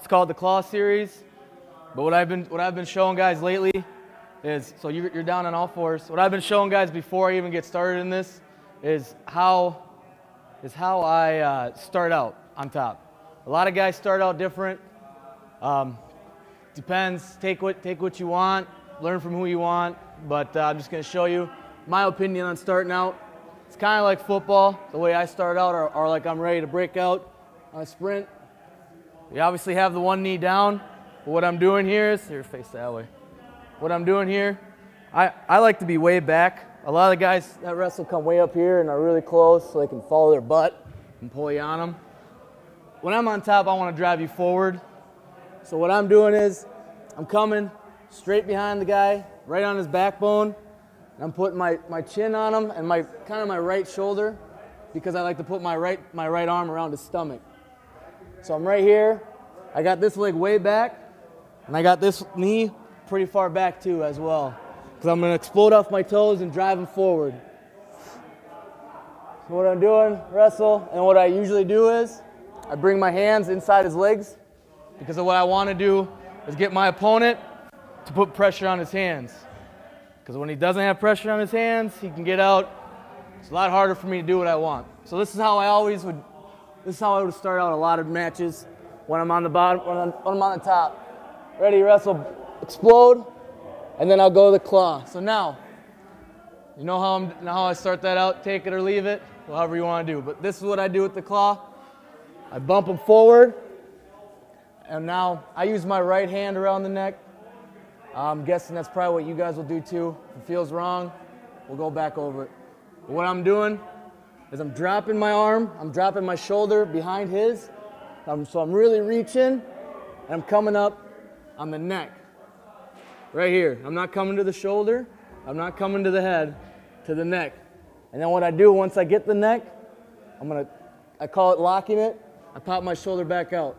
It's called the Claw Series. But what I've been showing guys lately is, so you're down on all fours. What I've been showing guys before I even get started in this is how I start out on top. A lot of guys start out different. Depends. Take what you want. Learn from who you want. But I'm just going to show you my opinion on starting out. It's kind of like football. The way I start out, or like I'm ready to break out on a sprint. You obviously have the one knee down. But what I'm doing here is, here, face that way. What I'm doing here, I like to be way back. A lot of the guys that wrestle come way up here and are really close so they can follow their butt and pull you on them. When I'm on top, I want to drive you forward. So what I'm doing is I'm coming straight behind the guy, right on his backbone, and I'm putting my chin on him and kind of my right shoulder, because I like to put my right arm around his stomach. So I'm right here. I got this leg way back, and I got this knee pretty far back too as well, because I'm going to explode off my toes and drive him forward. So what I'm doing, wrestle, and what I usually do is I bring my hands inside his legs, because what I want to do is get my opponent to put pressure on his hands. Because when he doesn't have pressure on his hands, he can get out. It's a lot harder for me to do what I want. So this is how I would start out a lot of matches when I'm on the bottom, when I'm on the top. Ready, wrestle, explode, and then I'll go to the claw. So now, you know how I start that out, take it or leave it, however you want to do. But this is what I do with the claw. I bump him forward, and now I use my right hand around the neck. I'm guessing that's probably what you guys will do too. If it feels wrong, we'll go back over it. But what I'm doing is I'm dropping my arm, I'm dropping my shoulder behind his, so I'm really reaching, and I'm coming up on the neck. Right here. I'm not coming to the shoulder, I'm not coming to the head, to the neck. And then what I do once I get the neck, I call it locking it, I pop my shoulder back out.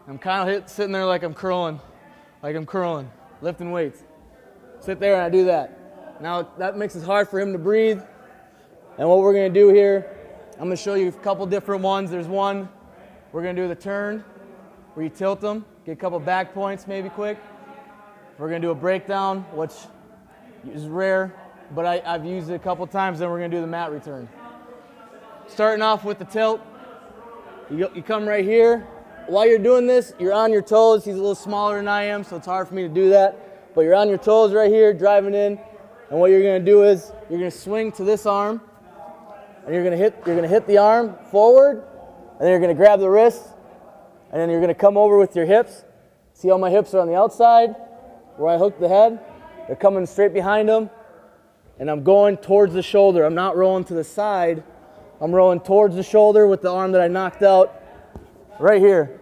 I'm kind of sitting there like I'm curling, lifting weights. Sit there and I do that. Now that makes it hard for him to breathe. And what we're going to do here, I'm going to show you a couple different ones. There's one, we're going to do the turn, where you tilt them, get a couple back points maybe quick. We're going to do a breakdown, which is rare, but I've used it a couple times. Then we're going to do the mat return. Starting off with the tilt, you come right here. While you're doing this, you're on your toes. He's a little smaller than I am, so it's hard for me to do that. But you're on your toes right here, driving in. And what you're going to do is you're going to swing to this arm, and you're going to hit the arm forward, and then you're going to grab the wrist, and then you're going to come over with your hips. See how my hips are on the outside, where I hook the head? They're coming straight behind them, and I'm going towards the shoulder. I'm not rolling to the side. I'm rolling towards the shoulder with the arm that I knocked out right here.